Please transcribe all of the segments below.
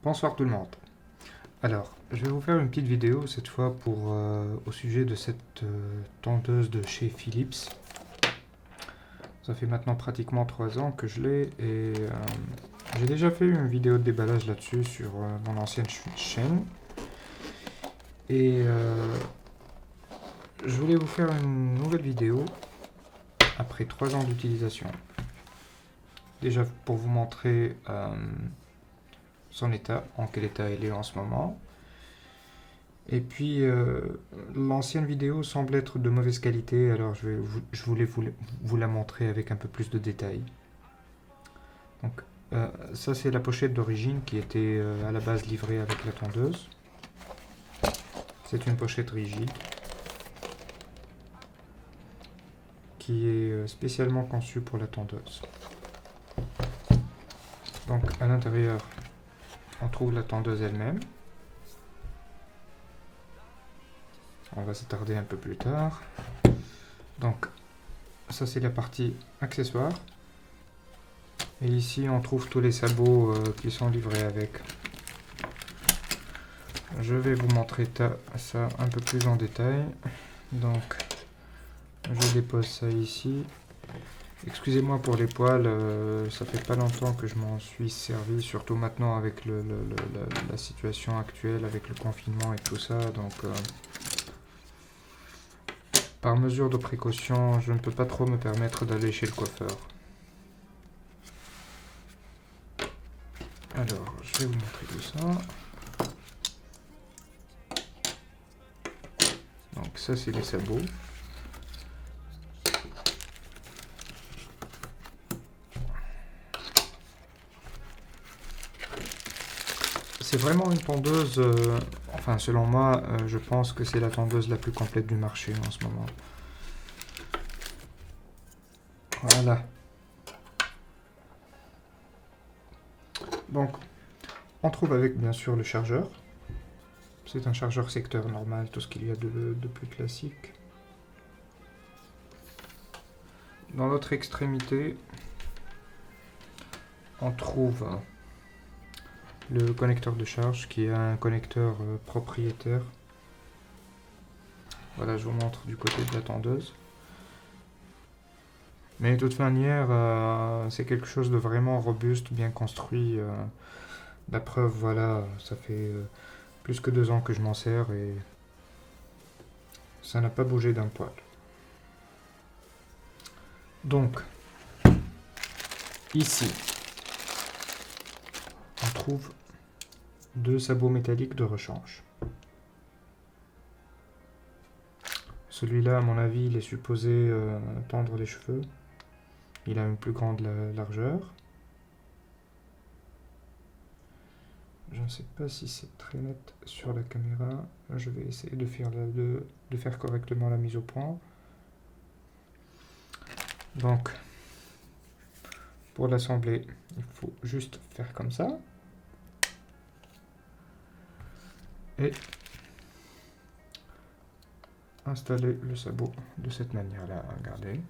Bonsoir tout le monde. Alors, je vais vous faire une petite vidéo cette fois au sujet de cette tondeuse de chez Philips. Ça fait maintenant pratiquement 3 ans que je l'ai et j'ai déjà fait une vidéo de déballage là-dessus sur mon ancienne chaîne. Et je voulais vous faire une nouvelle vidéo après 3 ans d'utilisation. Déjà pour vous montrer son état, en quel état elle est en ce moment. Et puis, l'ancienne vidéo semble être de mauvaise qualité, alors je voulais vous la montrer avec un peu plus de détails. Donc, ça c'est la pochette d'origine qui était à la base livrée avec la tondeuse. C'est une pochette rigide qui est spécialement conçue pour la tondeuse. Donc, à l'intérieur, on trouve la tondeuse elle-même. On va s'attarder un peu plus tard. Donc, ça c'est la partie accessoire. Et ici, on trouve tous les sabots qui sont livrés avec. Je vais vous montrer ça un peu plus en détail. Donc, je dépose ça ici. Excusez-moi pour les poils, ça fait pas longtemps que je m'en suis servi, surtout maintenant avec la situation actuelle, avec le confinement et tout ça. Donc, par mesure de précaution, je ne peux pas trop me permettre d'aller chez le coiffeur. Alors, je vais vous montrer tout ça. Donc ça, c'est les sabots. C'est vraiment une tondeuse, enfin selon moi, je pense que c'est la tondeuse la plus complète du marché en ce moment. Voilà. Donc, on trouve avec bien sûr le chargeur. C'est un chargeur secteur normal, tout ce qu'il y a de plus classique. Dans l'autre extrémité, on trouve le connecteur de charge qui est un connecteur propriétaire. Voilà, je vous montre du côté de la tondeuse. Mais de toute manière, c'est quelque chose de vraiment robuste, bien construit. La preuve, voilà, ça fait plus que 2 ans que je m'en sers et ça n'a pas bougé d'un poil. Donc, ici, on trouve 2 sabots métalliques de rechange. Celui-là, à mon avis, il est supposé tendre les cheveux. Il a une plus grande largeur. Je ne sais pas si c'est très net sur la caméra. Je vais essayer de faire correctement la mise au point. Donc, pour l'assembler, il faut juste faire comme ça. Et installer le sabot de cette manière-là. Regardez.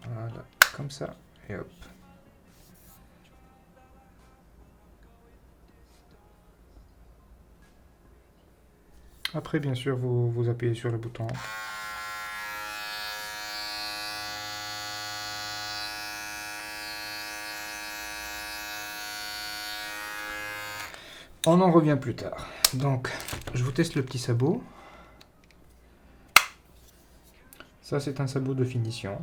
Voilà, comme ça. Et hop. Après, bien sûr, vous appuyez sur le bouton. On en revient plus tard. Donc, je vous teste le petit sabot. Ça, c'est un sabot de finition.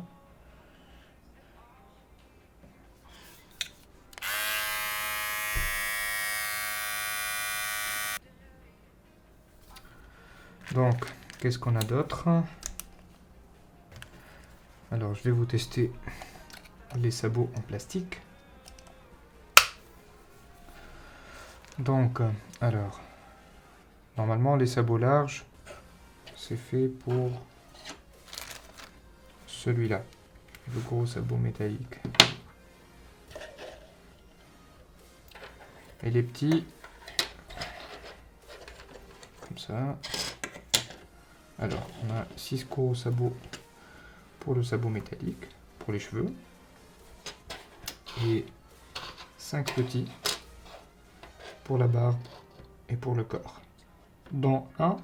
Donc, qu'est-ce qu'on a d'autre? Alors, je vais vous tester les sabots en plastique. Donc, alors, normalement, les sabots larges, c'est fait pour celui-là, le gros sabot métallique. Et les petits, comme ça. Alors, on a 6 gros sabots pour le sabot métallique, pour les cheveux. Et 5 petits pour la barbe et pour le corps. Dans un,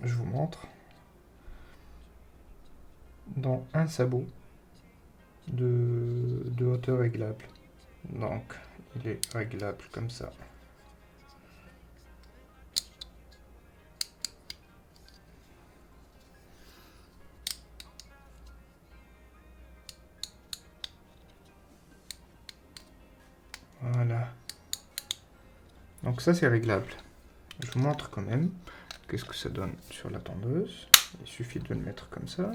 je vous montre, dans un sabot de hauteur réglable. Donc, il est réglable comme ça. Voilà. Donc ça, c'est réglable. Je vous montre quand même qu'est-ce que ça donne sur la tondeuse. Il suffit de le mettre comme ça.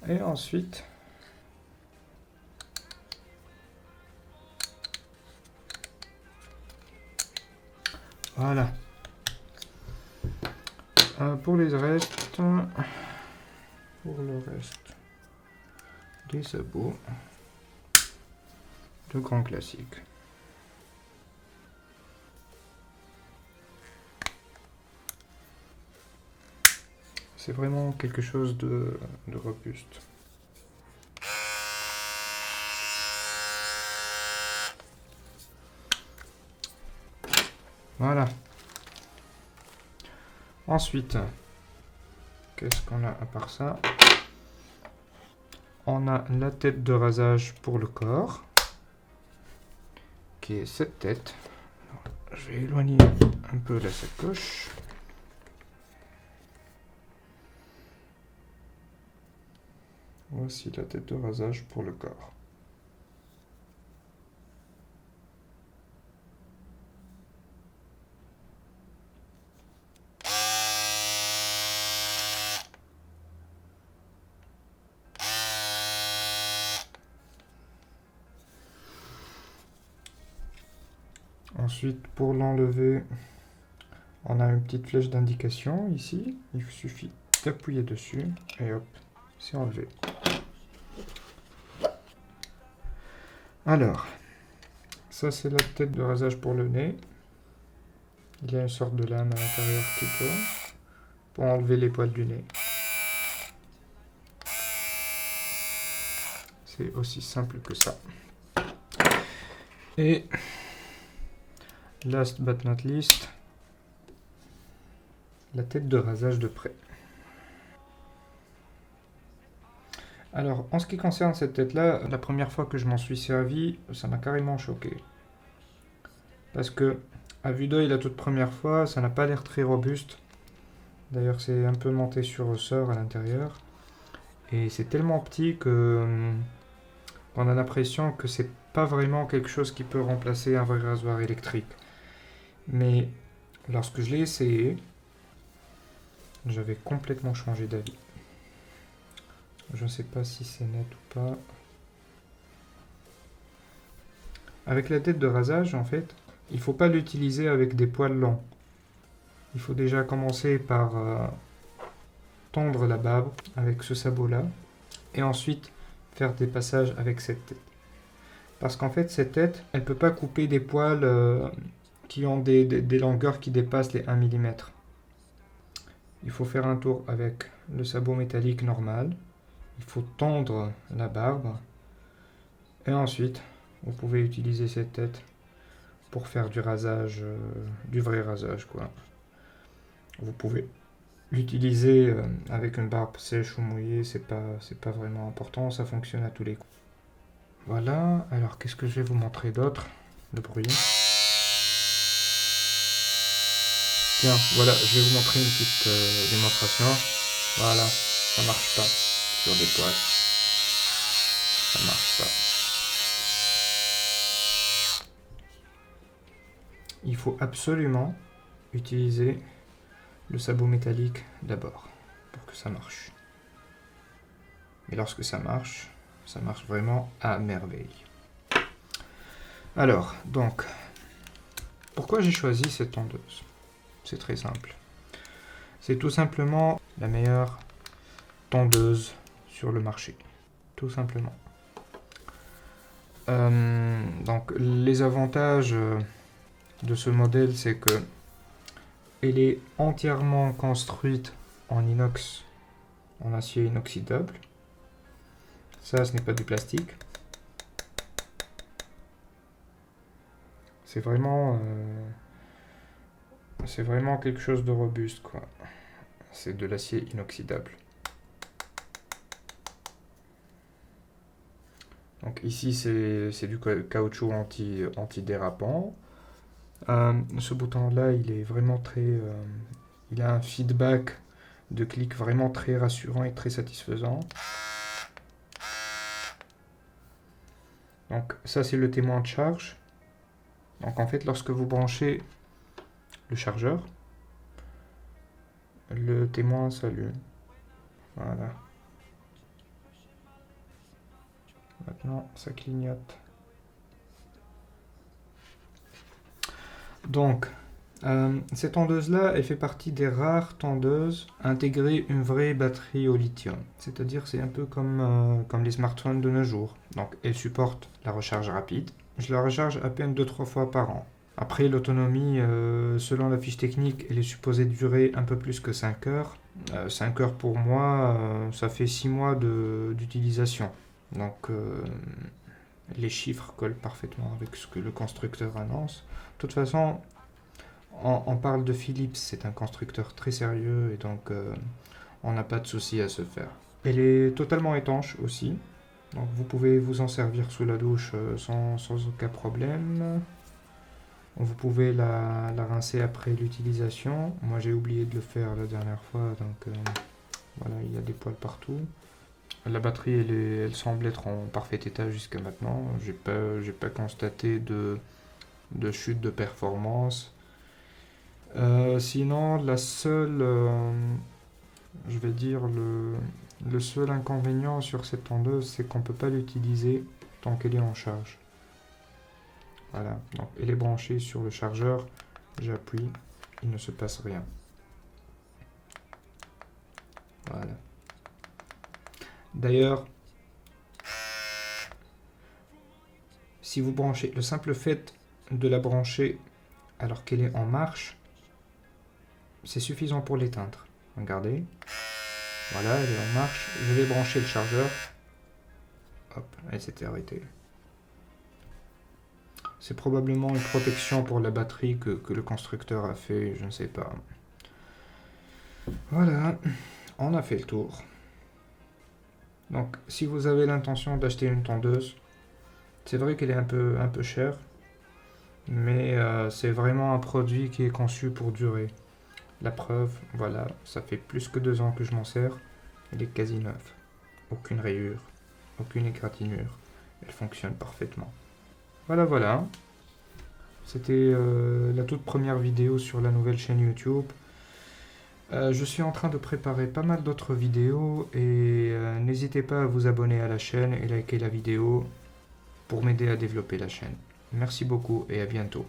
Et ensuite, voilà. Pour le reste des sabots de grand classique. C'est vraiment quelque chose de robuste. Voilà. Ensuite, qu'est-ce qu'on a à part ça? On a la tête de rasage pour le corps, qui est cette tête. Alors, je vais éloigner un peu la sacoche. Voici la tête de rasage pour le corps. Ensuite, pour l'enlever, on a une petite flèche d'indication ici. Il suffit d'appuyer dessus et hop, c'est enlevé. Alors, ça c'est la tête de rasage pour le nez. Il y a une sorte de lame à l'intérieur qui tourne pour enlever les poils du nez. C'est aussi simple que ça. Et last but not least, la tête de rasage de près. Alors, en ce qui concerne cette tête-là, la première fois que je m'en suis servi, ça m'a carrément choqué. Parce que, à vue d'œil, la toute première fois, ça n'a pas l'air très robuste. D'ailleurs, c'est un peu monté sur ressort à l'intérieur. Et c'est tellement petit que on a l'impression que c'est pas vraiment quelque chose qui peut remplacer un vrai rasoir électrique. Mais lorsque je l'ai essayé, j'avais complètement changé d'avis. Je ne sais pas si c'est net ou pas. Avec la tête de rasage, en fait, il ne faut pas l'utiliser avec des poils longs. Il faut déjà commencer par tondre la barbe avec ce sabot-là. Et ensuite, faire des passages avec cette tête. Parce qu'en fait, cette tête, elle ne peut pas couper des poils qui ont des longueurs qui dépassent les 1 mm. Il faut faire un tour avec le sabot métallique normal. Il faut tondre la barbe. Et ensuite, vous pouvez utiliser cette tête pour faire du rasage, du vrai rasage, quoi. Vous pouvez l'utiliser avec une barbe sèche ou mouillée, c'est pas vraiment important, ça fonctionne à tous les coups. Voilà, alors qu'est-ce que je vais vous montrer d'autre? Le bruit. Tiens, voilà, je vais vous montrer une petite démonstration. Voilà, ça marche pas sur des poils. Ça marche pas. Il faut absolument utiliser le sabot métallique d'abord pour que ça marche. Mais lorsque ça marche vraiment à merveille. Alors, donc, pourquoi j'ai choisi cette tondeuse? C'est très simple. C'est tout simplement la meilleure tondeuse sur le marché. Tout simplement. Donc, les avantages de ce modèle, c'est que elle est entièrement construite en inox, en acier inoxydable. Ça, ce n'est pas du plastique. C'est vraiment quelque chose de robuste, quoi. C'est de l'acier inoxydable. Donc ici, c'est du caoutchouc anti-dérapant. Ce bouton-là, il est vraiment très... il a un feedback de clic vraiment très rassurant et très satisfaisant. Donc ça, c'est le témoin de charge. Donc en fait, lorsque vous branchez le chargeur, le témoin s'allume. Voilà. Maintenant, ça clignote. Donc, cette tondeuse-là, elle fait partie des rares tondeuses à intégrer une vraie batterie au lithium. C'est-à-dire, c'est un peu comme les smartphones de nos jours. Donc, elle supporte la recharge rapide. Je la recharge à peine 2-3 fois par an. Après, l'autonomie, selon la fiche technique, elle est supposée durer un peu plus que 5 heures. 5 heures pour moi, ça fait 6 mois d'utilisation. Donc, les chiffres collent parfaitement avec ce que le constructeur annonce. De toute façon, on parle de Philips, c'est un constructeur très sérieux et donc on n'a pas de souci à se faire. Elle est totalement étanche aussi, donc vous pouvez vous en servir sous la douche sans aucun problème. Vous pouvez la rincer après l'utilisation. Moi j'ai oublié de le faire la dernière fois, donc voilà, il y a des poils partout. La batterie, elle semble être en parfait état jusqu'à maintenant. J'ai pas constaté de chute de performance. Sinon, la seule, je vais dire, le seul inconvénient sur cette tondeuse, c'est qu'on ne peut pas l'utiliser tant qu'elle est en charge. Voilà, donc elle est branchée sur le chargeur, j'appuie, il ne se passe rien. Voilà. D'ailleurs, si vous branchez, le simple fait de la brancher alors qu'elle est en marche, c'est suffisant pour l'éteindre. Regardez. Voilà, elle est en marche. Je vais brancher le chargeur. Hop, elle s'était arrêtée. C'est probablement une protection pour la batterie que le constructeur a fait, je ne sais pas. Voilà, on a fait le tour. Donc, si vous avez l'intention d'acheter une tondeuse, c'est vrai qu'elle est un peu chère, mais c'est vraiment un produit qui est conçu pour durer. La preuve, voilà, ça fait plus que 2 ans que je m'en sers. Elle est quasi neuve. Aucune rayure, aucune égratignure. Elle fonctionne parfaitement. Voilà. C'était la toute première vidéo sur la nouvelle chaîne YouTube. Je suis en train de préparer pas mal d'autres vidéos et n'hésitez pas à vous abonner à la chaîne et liker la vidéo pour m'aider à développer la chaîne. Merci beaucoup et à bientôt.